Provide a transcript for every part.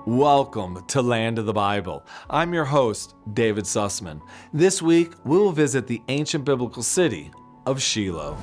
Welcome to Land of the Bible. I'm your host, David Sussman. This week, we will visit the ancient biblical city of Shiloh.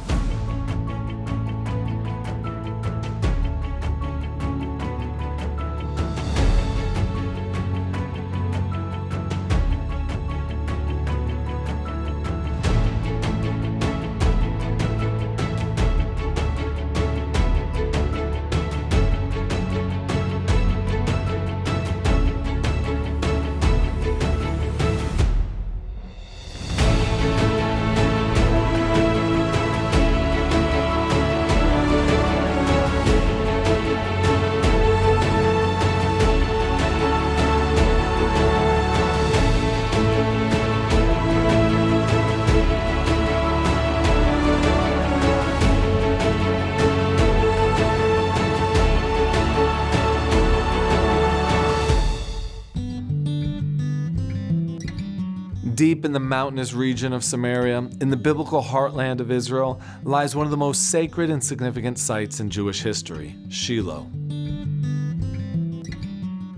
Deep in the mountainous region of Samaria, in the biblical heartland of Israel, lies one of the most sacred and significant sites in Jewish history, Shiloh.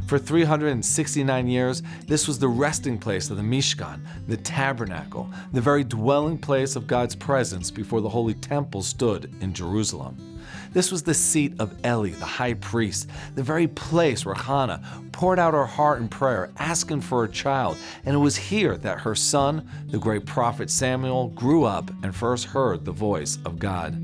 For 369 years, this was the resting place of the Mishkan, the Tabernacle, the very dwelling place of God's presence before the Holy Temple stood in Jerusalem. This was the seat of Eli, the high priest, the very place where Hannah poured out her heart in prayer, asking for a child, and it was here that her son, the great prophet Samuel, grew up and first heard the voice of God.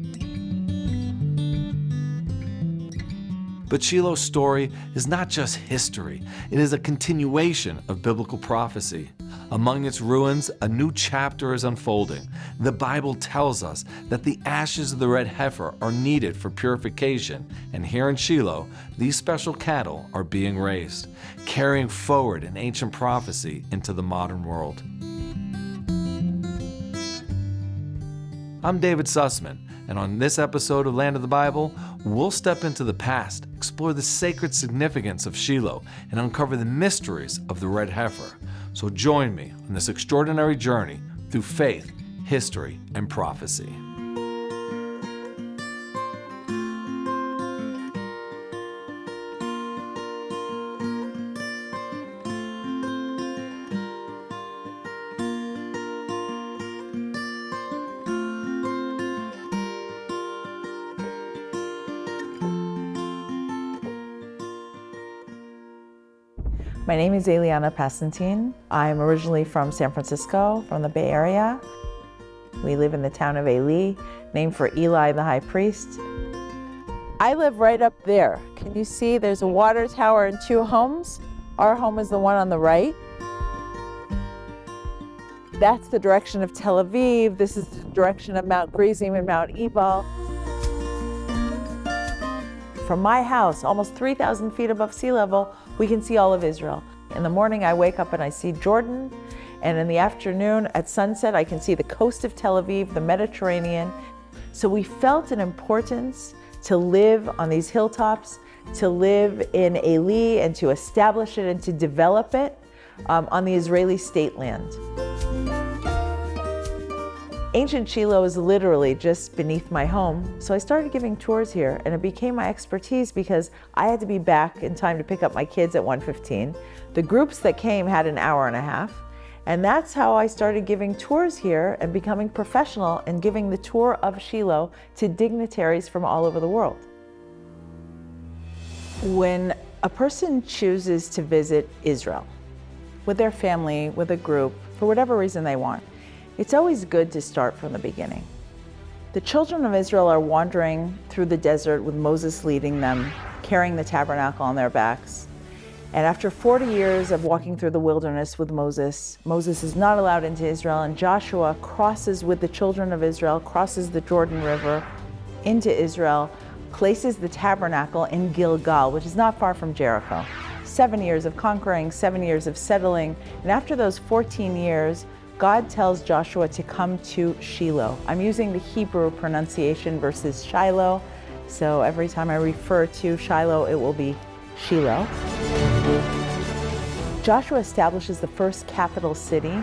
But Shiloh's story is not just history, it is a continuation of biblical prophecy. Among its ruins, a new chapter is unfolding. The Bible tells us that the ashes of the red heifer are needed for purification, and here in Shiloh, these special cattle are being raised, carrying forward an ancient prophecy into the modern world. I'm David Sussman, and on this episode of Land of the Bible, we'll step into the past, explore the sacred significance of Shiloh, and uncover the mysteries of the red heifer. So join me on this extraordinary journey through faith, history, and prophecy. My name is Eliana Passantine. I'm originally from San Francisco, from the Bay Area. We live in the town of Eli, named for Eli, the high priest. I live right up there. Can you see there's a water tower and two homes? Our home is the one on the right. That's the direction of Tel Aviv. This is the direction of Mount Gerizim and Mount Ebal. From my house, almost 3,000 feet above sea level, we can see all of Israel. In the morning, I wake up and I see Jordan, and in the afternoon, at sunset, I can see the coast of Tel Aviv, the Mediterranean. So we felt an importance to live on these hilltops, to live in Eli, and to establish it and to develop it on the Israeli state land. Ancient Shilo is literally just beneath my home, so I started giving tours here, and it became my expertise because I had to be back in time to pick up my kids at 1:15. The groups that came had an hour and a half, and that's how I started giving tours here and becoming professional and giving the tour of Shiloh to dignitaries from all over the world. When a person chooses to visit Israel with their family, with a group, for whatever reason they want, it's always good to start from the beginning. The children of Israel are wandering through the desert with Moses leading them, carrying the tabernacle on their backs. And after 40 years of walking through the wilderness with Moses, Moses is not allowed into Israel, and Joshua crosses with the children of Israel, crosses the Jordan River into Israel, places the tabernacle in Gilgal, which is not far from Jericho. 7 years of conquering, 7 years of settling, and after those 14 years, God tells Joshua to come to Shiloh. I'm using the Hebrew pronunciation versus Shiloh, so every time I refer to Shiloh, it will be Shiloh. Joshua establishes the first capital city,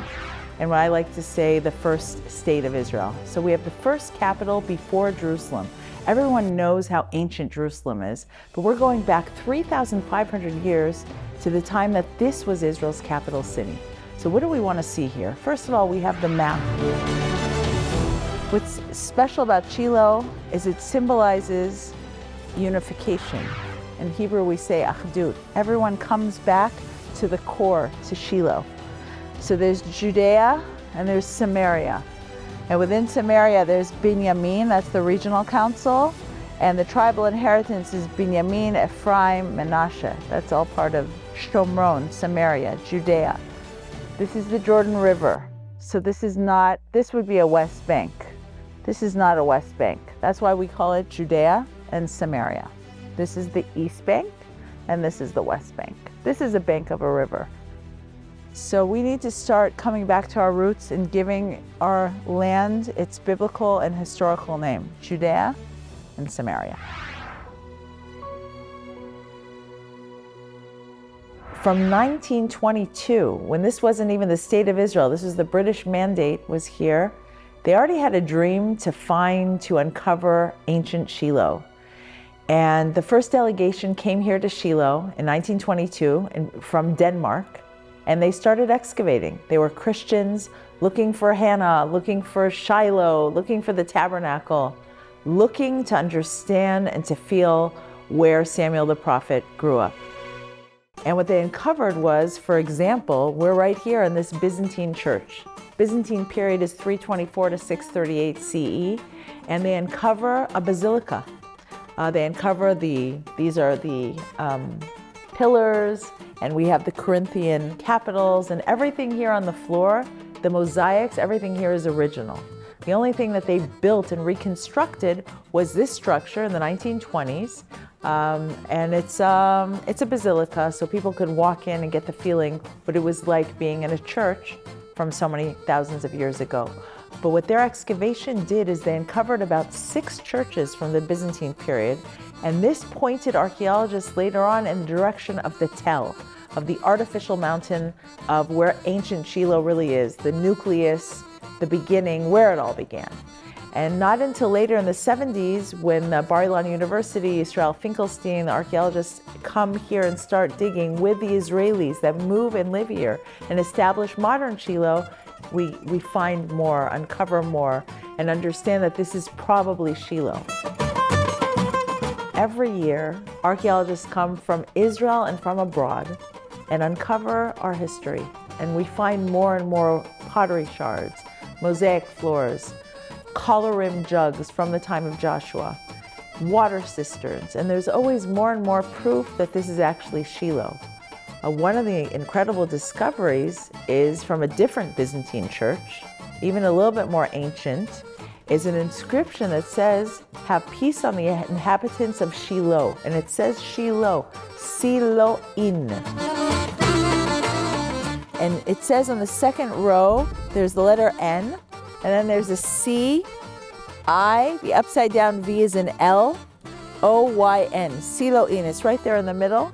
and what I like to say, the first state of Israel. So we have the first capital before Jerusalem. Everyone knows how ancient Jerusalem is, but we're going back 3,500 years to the time that this was Israel's capital city. So what do we want to see here? First of all, we have the map. What's special about Shilo is it symbolizes unification. In Hebrew we say achdut. Everyone comes back to the core, to Shilo. So there's Judea and there's Samaria. And within Samaria there's Binyamin, that's the regional council, and the tribal inheritance is Binyamin, Ephraim, Menashe. That's all part of Shomron, Samaria, Judea. This is the Jordan River. So this would be a West Bank. This is not a West Bank. That's why we call it Judea and Samaria. This is the East Bank, and this is the West Bank. This is a bank of a river. So we need to start coming back to our roots and giving our land its biblical and historical name, Judea and Samaria. From 1922, when this wasn't even the state of Israel, this was the British mandate was here, they already had a dream to uncover ancient Shilo. And the first delegation came here to Shilo in 1922 from Denmark, and they started excavating. They were Christians looking for Hannah, looking for Shiloh, looking for the Tabernacle, looking to understand and to feel where Samuel the prophet grew up. And what they uncovered was, for example, we're right here in this Byzantine church. Byzantine period is 324 to 638 CE, and they uncover a basilica. They uncover these are the pillars, and we have the Corinthian capitals, and everything here on the floor, the mosaics, everything here is original. The only thing that they built and reconstructed was this structure in the 1920s, and it's a basilica, so people could walk in and get the feeling what it was like being in a church from so many thousands of years ago. But what their excavation did is they uncovered about 6 churches from the Byzantine period, and this pointed archaeologists later on in the direction of the Tel, of the artificial mountain of where ancient Shilo really is, the nucleus, the beginning, where it all began. And not until later in the 70s, when Bar-Ilan University, Israel Finkelstein, the archaeologists come here and start digging with the Israelis that move and live here and establish modern Shilo, we find more, uncover more, and understand that this is probably Shilo. Every year, archaeologists come from Israel and from abroad and uncover our history. And we find more and more pottery shards, mosaic floors, collar-rimmed jugs from the time of Joshua, water cisterns, and there's always more and more proof that this is actually Shilo. One of the incredible discoveries is from a different Byzantine church, even a little bit more ancient, is an inscription that says, "Have peace on the inhabitants of Shilo," and it says Shilo, Siloin. And it says on the second row, there's the letter N, and then there's a C, I, the upside down V is an L, O-Y-N, Siloin. It's right there in the middle.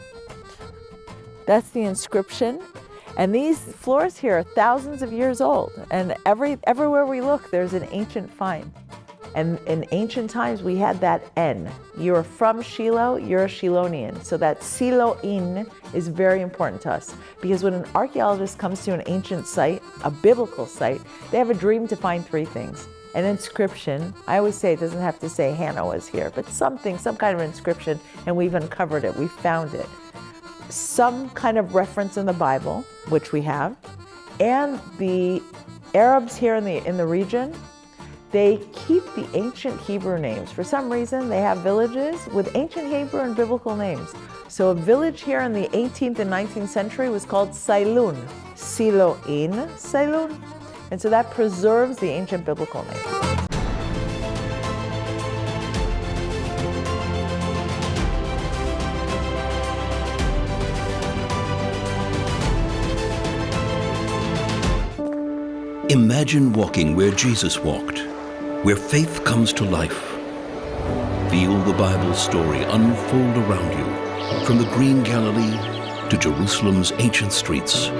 That's the inscription. And these floors here are thousands of years old. And everywhere we look, there's an ancient find. And in ancient times, we had that N. You're from Shilo, you're a Shilonian. So that Siloin is very important to us. Because when an archaeologist comes to an ancient site, a biblical site, they have a dream to find 3 things. An inscription. I always say it doesn't have to say Hannah was here, but some kind of inscription, and we've uncovered it, we found it. Some kind of reference in the Bible, which we have, and the Arabs here in the region, they keep the ancient Hebrew names. For some reason, they have villages with ancient Hebrew and biblical names. So a village here in the 18th and 19th century was called Sailun, Siloin, Sailun, and so that preserves the ancient biblical name. Imagine walking where Jesus walked, where faith comes to life. Feel the Bible story unfold around you, from the green Galilee to Jerusalem's ancient streets.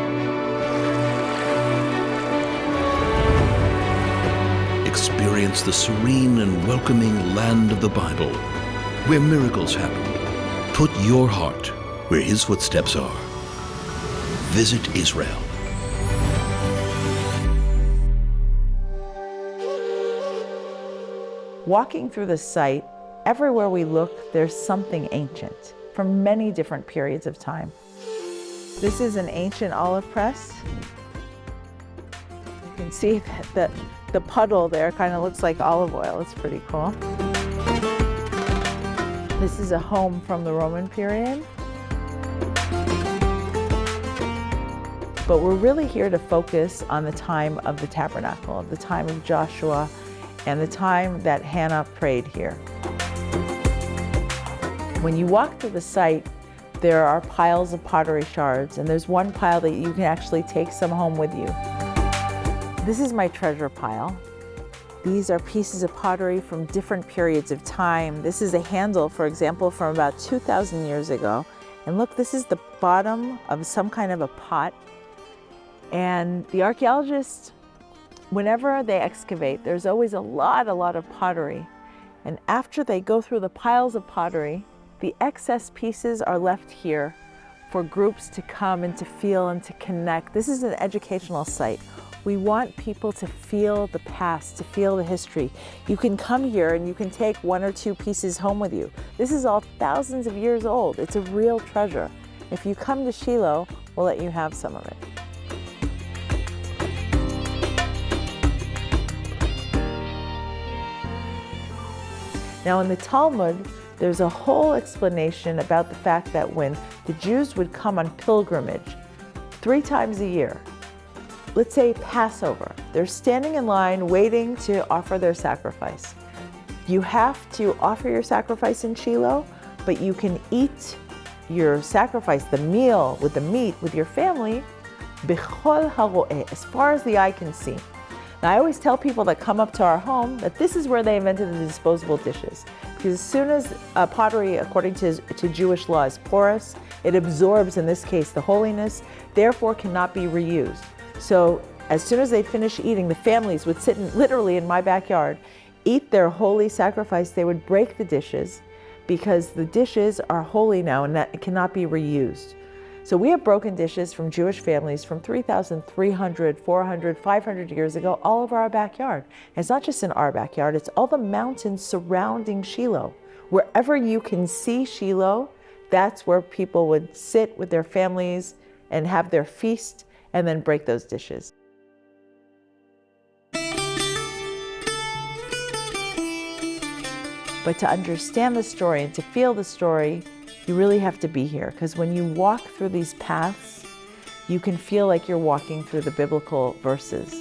experience the serene and welcoming land of the Bible, where miracles happen. Put your heart where His footsteps are. Visit Israel. Walking through the site, everywhere we look, there's something ancient from many different periods of time. This is an ancient olive press. You can see that the puddle there kind of looks like olive oil. It's pretty cool. This is a home from the Roman period. But we're really here to focus on the time of the Tabernacle, the time of Joshua, and the time that Hannah prayed here. When you walk through the site, there are piles of pottery shards, and there's one pile that you can actually take some home with you. This is my treasure pile. These are pieces of pottery from different periods of time. This is a handle, for example, from about 2,000 years ago. And look, this is the bottom of some kind of a pot. And the archaeologists, whenever they excavate, there's always a lot of pottery. And after they go through the piles of pottery, the excess pieces are left here for groups to come and to feel and to connect. This is an educational site. We want people to feel the past, to feel the history. You can come here and you can take 1 or 2 pieces home with you. This is all thousands of years old. It's a real treasure. If you come to Shilo, we'll let you have some of it. Now in the Talmud, there's a whole explanation about the fact that when the Jews would come on pilgrimage 3 times a year, let's say Passover, they're standing in line waiting to offer their sacrifice. You have to offer your sacrifice in Shilo, but you can eat your sacrifice, the meal with the meat, with your family, b'chol haro'eh, as far as the eye can see. Now, I always tell people that come up to our home that this is where they invented the disposable dishes. Because as soon as pottery, according to Jewish law, is porous, it absorbs, in this case, the holiness, therefore cannot be reused. So as soon as they finish eating, the families would sit literally in my backyard, eat their holy sacrifice. They would break the dishes because the dishes are holy now and that it cannot be reused. So we have broken dishes from Jewish families from 3,300, 400, 500 years ago, all over our backyard. And it's not just in our backyard, it's all the mountains surrounding Shilo. Wherever you can see Shilo, that's where people would sit with their families and have their feast and then break those dishes. But to understand the story and to feel the story, you really have to be here, because when you walk through these paths, you can feel like you're walking through the biblical verses.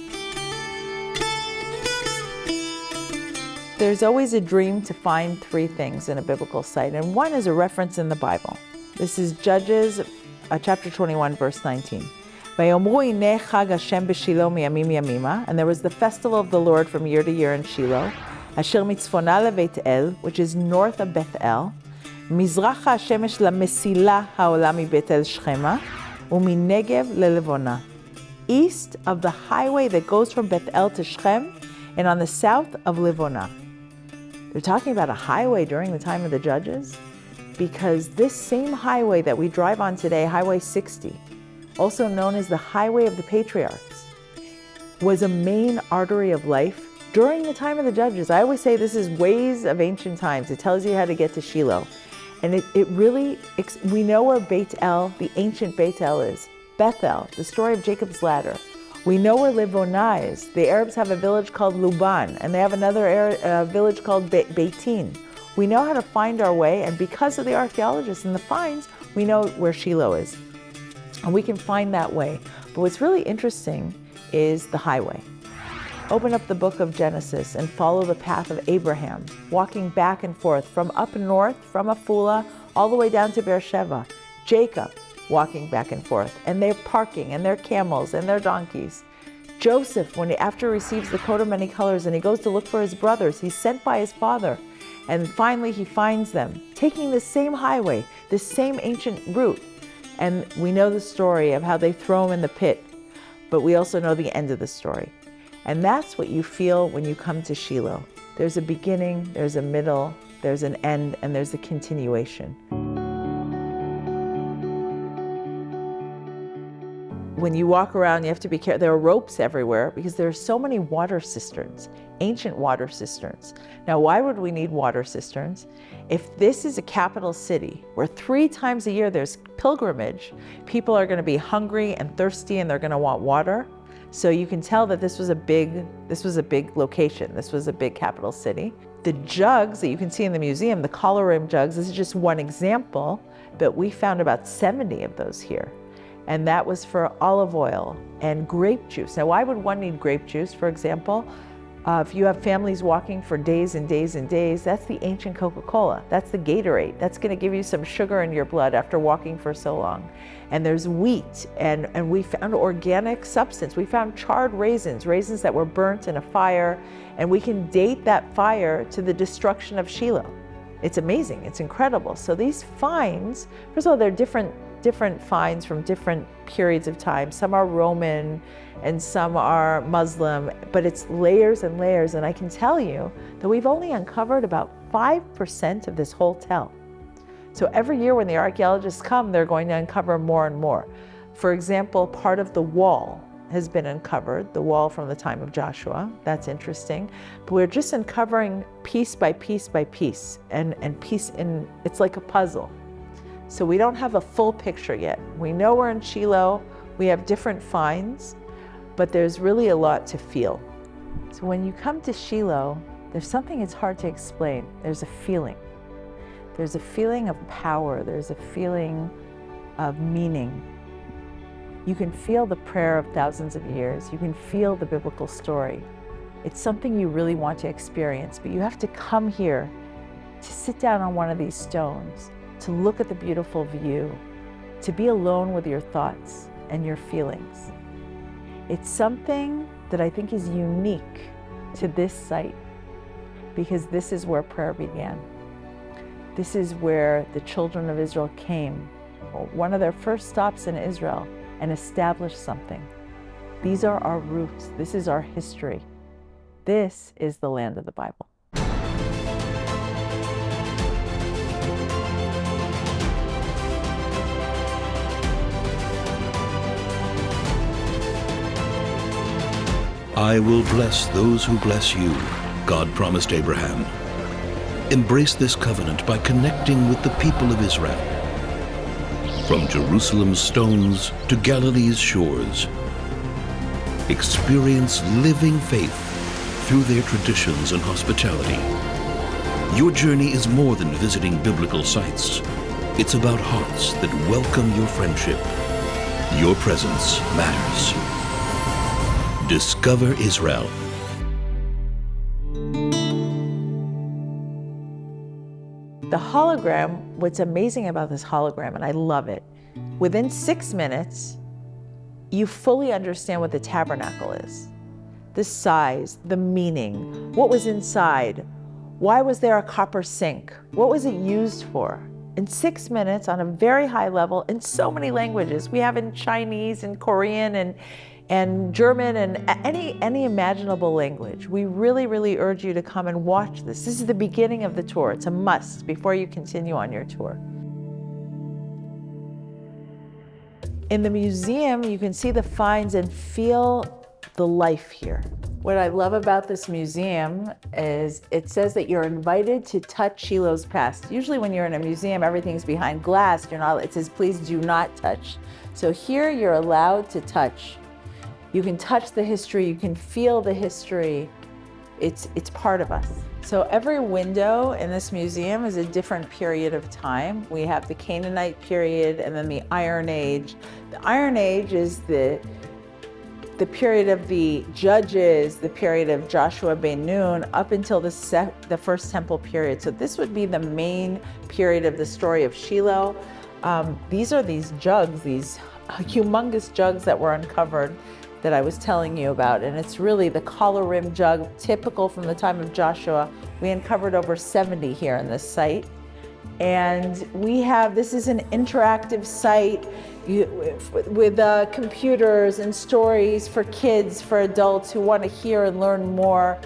There's always a dream to find 3 things in a biblical site, and one is a reference in the Bible. This is Judges chapter 21, verse 19. "Vayomru hineh chag Hashem b'Shilo miyamim yamima," and there was the festival of the Lord from year to year in Shilo, "asher mitzvona leBeit El," which is north of Bethel, "Mizracha hashemesh lamesila ha'ola miBeit El Shchema, uminegev leLevona," east of the highway that goes from Bethel to Shechem, and on the south of Livona. They're talking about a highway during the time of the Judges, because this same highway that we drive on today, Highway 60, also known as the Highway of the Patriarchs, was a main artery of life during the time of the Judges. I always say this is Ways of Ancient Times. It tells you how to get to Shilo. And it really, we know where Beit El, the ancient Beit El is. Bethel, the story of Jacob's ladder. We know where Livona is. The Arabs have a village called Luban, and they have another village called Beitin. We know how to find our way, and because of the archaeologists and the finds, we know where Shilo is. And we can find that way. But what's really interesting is the highway. Open up the book of Genesis and follow the path of Abraham, walking back and forth from up north, from Afula, all the way down to Beersheba. Jacob, walking back and forth, and they're parking, and their camels, and their donkeys. Joseph, after he receives the coat of many colors and he goes to look for his brothers, he's sent by his father, and finally he finds them, taking the same highway, the same ancient route. And we know the story of how they throw him in the pit, but we also know the end of the story. And that's what you feel when you come to Shilo. There's a beginning, there's a middle, there's an end, and there's a continuation. When you walk around, you have to be careful. There are ropes everywhere because there are so many water cisterns, ancient water cisterns. Now, why would we need water cisterns? If this is a capital city where 3 times a year there's pilgrimage, people are going to be hungry and thirsty and they're going to want water. So you can tell that this was a big location. This was a big capital city. The jugs that you can see in the museum, the collar rim jugs, this is just one example, but we found about 70 of those here. And that was for olive oil and grape juice. Now, why would one need grape juice, for example? If you have families walking for days and days and days, that's the ancient Coca-Cola. That's the Gatorade. That's going to give you some sugar in your blood after walking for so long. And there's wheat, and we found organic substance. We found charred raisins that were burnt in a fire, and we can date that fire to the destruction of Shilo. It's amazing. It's incredible. So these finds, first of all, they're different finds from different periods of time. Some are Roman and some are Muslim, but it's layers and layers. And I can tell you that we've only uncovered about 5% of this whole tell. So every year when the archaeologists come, they're going to uncover more and more. For example, part of the wall has been uncovered, the wall from the time of Joshua. That's interesting. But we're just uncovering piece by piece by piece, and it's like a puzzle. So we don't have a full picture yet. We know we're in Shilo, we have different finds, but there's really a lot to feel. So when you come to Shilo, there's something it's hard to explain. There's a feeling. There's a feeling of power. There's a feeling of meaning. You can feel the prayer of thousands of years. You can feel the biblical story. It's something you really want to experience, but you have to come here to sit down on one of these stones, to look at the beautiful view, to be alone with your thoughts and your feelings. It's something that I think is unique to this site because this is where prayer began. This is where the children of Israel came, one of their first stops in Israel, and established something. These are our roots. This is our history. This is the land of the Bible. I will bless those who bless you, God promised Abraham. Embrace this covenant by connecting with the people of Israel. From Jerusalem's stones to Galilee's shores, experience living faith through their traditions and hospitality. Your journey is more than visiting biblical sites. It's about hearts that welcome your friendship. Your presence matters. Discover Israel. The hologram, what's amazing about this hologram, and I love it, within 6 minutes, you fully understand what the tabernacle is. The size, the meaning, what was inside, why was there a copper sink, what was it used for? In 6 minutes, on a very high level, in so many languages. We have in Chinese and Korean and German and any imaginable language. We really, really urge you to come and watch this. This is the beginning of the tour. It's a must before you continue on your tour. In the museum, you can see the finds and feel the life here. What I love about this museum is it says that you're invited to touch Shilo's past. Usually when you're in a museum, everything's behind glass. It says, please do not touch. So here you're allowed to touch. You can touch the history, you can feel the history. It's part of us. So every window in this museum is a different period of time. We have the Canaanite period and then the Iron Age. The Iron Age is the period of the Judges, the period of Joshua ben Nun, up until the First Temple period. So this would be the main period of the story of Shilo. These are these jugs, these humongous jugs that were uncovered that I was telling you about. And it's really the collar rim jug, typical from the time of Joshua. We uncovered over 70 here in this site. And this is an interactive site. with computers and stories for kids, for adults who want to hear and learn more.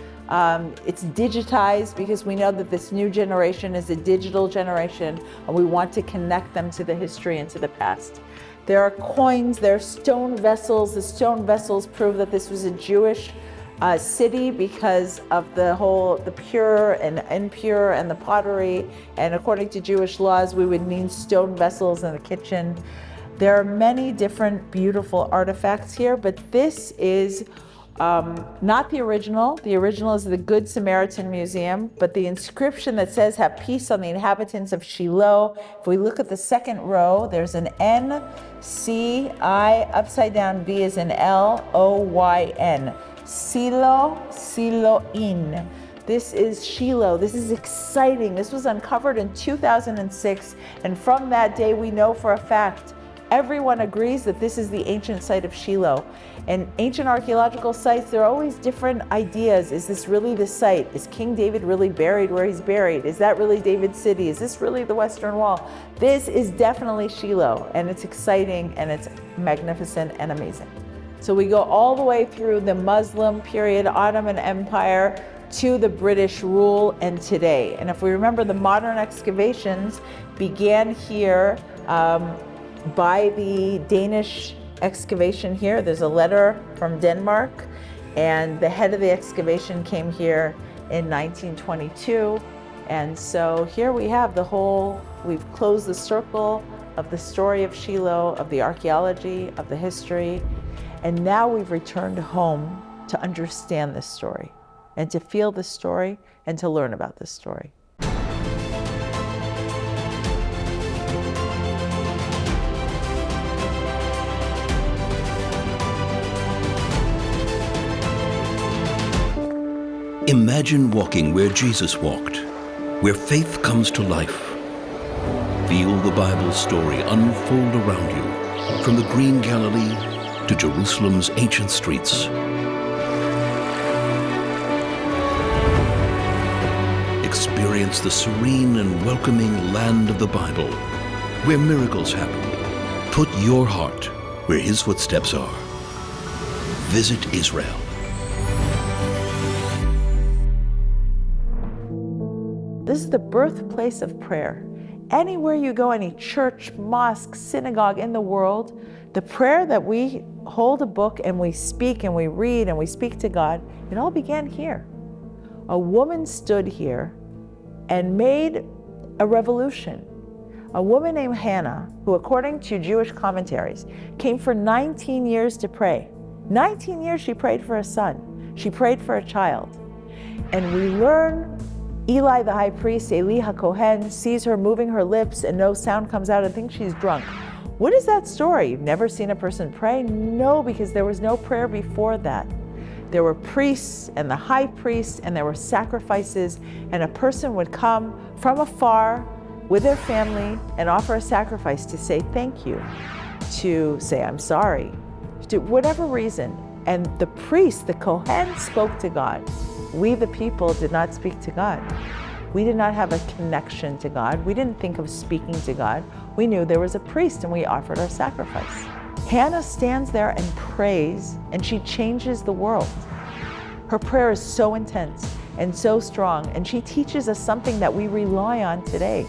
It's digitized because we know that this new generation is a digital generation, and we want to connect them to the history and to the past. There are coins, there are stone vessels. The stone vessels prove that this was a Jewish city because of the pure and impure and the pottery. And according to Jewish laws, we would need stone vessels in the kitchen. There are many different beautiful artifacts here, but this is not the original. The original is the Good Samaritan Museum, but the inscription that says, "Have peace on the inhabitants of Shilo." If we look at the second row, there's an N, C, I, upside down V is an L, O, Y, N. Silo, Siloin. This is Shilo. This is exciting. This was uncovered in 2006, and from that day we know for a fact, everyone agrees that this is the ancient site of Shilo. And ancient archaeological sites, there are always different ideas. Is this really the site? Is King David really buried where he's buried? Is that really David's city? Is this really the Western Wall? This is definitely Shilo, and it's exciting and it's magnificent and amazing. So we go all the way through the Muslim period, Ottoman Empire, to the British rule and today. And if we remember, the modern excavations began here by the Danish excavation here. There's a letter from Denmark, and the head of the excavation came here in 1922. And so here we have we've closed the circle of the story of Shilo, of the archaeology, of the history. And now we've returned home to understand this story and to feel this story and to learn about this story. Imagine walking where Jesus walked, where faith comes to life. Feel the Bible story unfold around you, from the green Galilee to Jerusalem's ancient streets. Experience the serene and welcoming land of the Bible, where miracles happen. Put your heart where His footsteps are. Visit Israel. This is the birthplace of prayer. Anywhere you go, any church, mosque, synagogue in the world, the prayer that we hold a book and we speak and we read and we speak to God, it all began here. A woman stood here and made a revolution. A woman named Hannah, who according to Jewish commentaries, came for 19 years to pray. 19 years she prayed for a son. She prayed for a child. And we learn Eli the high priest, Eli HaKohen, sees her moving her lips and no sound comes out and thinks she's drunk. What is that story? You've never seen a person pray? No, because there was no prayer before that. There were priests and the high priest, and there were sacrifices, and a person would come from afar with their family and offer a sacrifice to say thank you, to say I'm sorry, to whatever reason. And the priest, the Kohen, spoke to God. We, the people, did not speak to God. We did not have a connection to God. We didn't think of speaking to God. We knew there was a priest and we offered our sacrifice. Hannah stands there and prays, and she changes the world. Her prayer is so intense and so strong, and she teaches us something that we rely on today,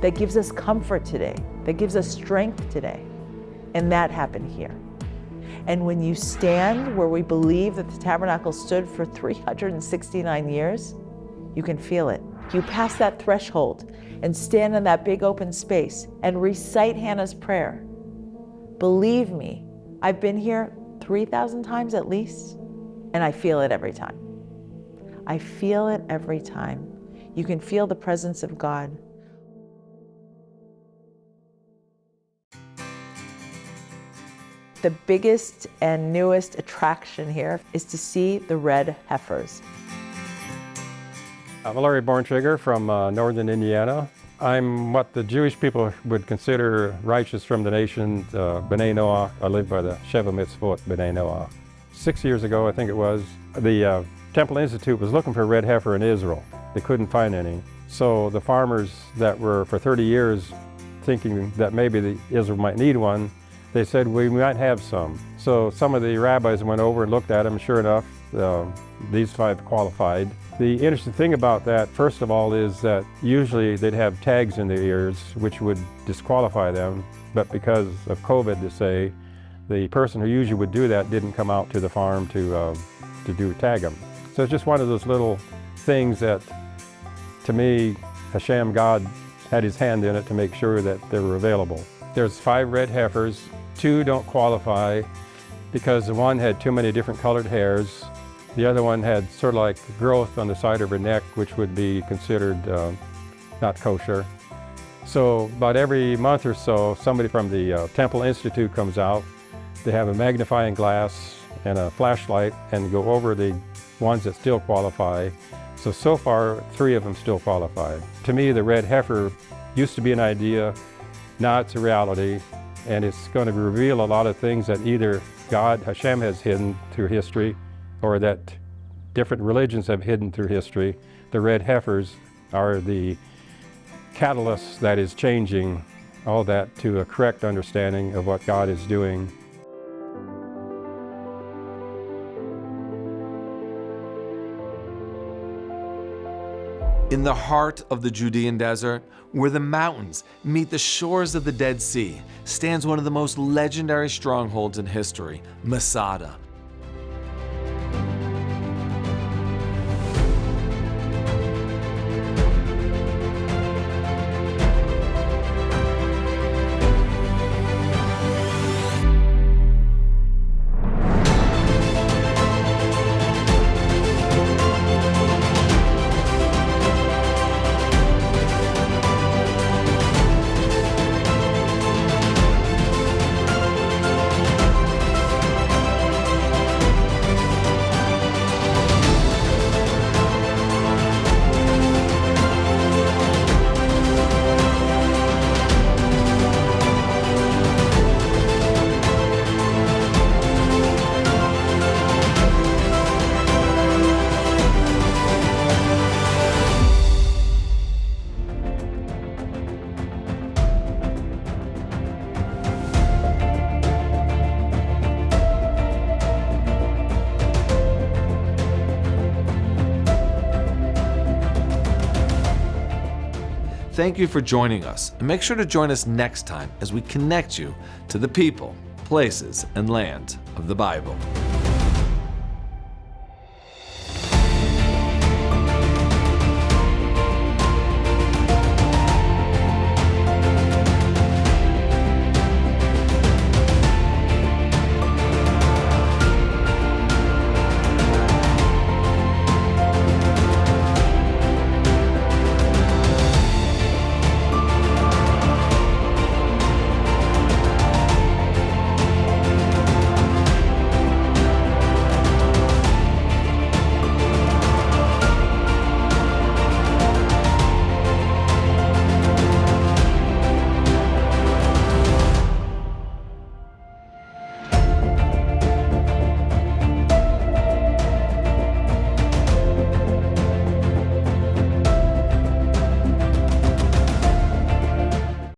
that gives us comfort today, that gives us strength today. And that happened here. And when you stand where we believe that the tabernacle stood for 369 years, you can feel it. You pass that threshold and stand in that big open space and recite Hannah's prayer. Believe me, I've been here 3,000 times at least, and I feel it every time. I feel it every time. You can feel the presence of God. The biggest and newest attraction here is to see the Red Hefers. I'm Larry Borntrigger from northern Indiana. I'm what the Jewish people would consider righteous from the nation, B'nai Noach. I live by the Sheva Mitzvot, B'nai Noach. 6 years ago, I think it was, the Temple Institute was looking for a red heifer in Israel. They couldn't find any. So the farmers that were for 30 years thinking that maybe Israel might need one, they said we might have some. So some of the rabbis went over and looked at them. Sure enough, these 5 qualified. The interesting thing about that, first of all, is that usually they'd have tags in their ears, which would disqualify them. But because of COVID, to say, the person who usually would do that didn't come out to the farm to tag them. So it's just one of those little things that, to me, Hashem, God, had his hand in it to make sure that they were available. There's 5 red heifers. 2 don't qualify because the one had too many different colored hairs. The other one had sort of like growth on the side of her neck, which would be considered not kosher. So about every month or so, somebody from the Temple Institute comes out. They have a magnifying glass and a flashlight and go over the ones that still qualify. So far, 3 of them still qualify. To me, the red heifer used to be an idea. Now it's a reality, and it's going to reveal a lot of things that either God, Hashem, has hidden through history, or that different religions have hidden through history. The red heifers are the catalyst that is changing all that to a correct understanding of what God is doing. In the heart of the Judean desert, where the mountains meet the shores of the Dead Sea, stands one of the most legendary strongholds in history, Masada. Thank you for joining us, and make sure to join us next time as we connect you to the people, places, and land of the Bible.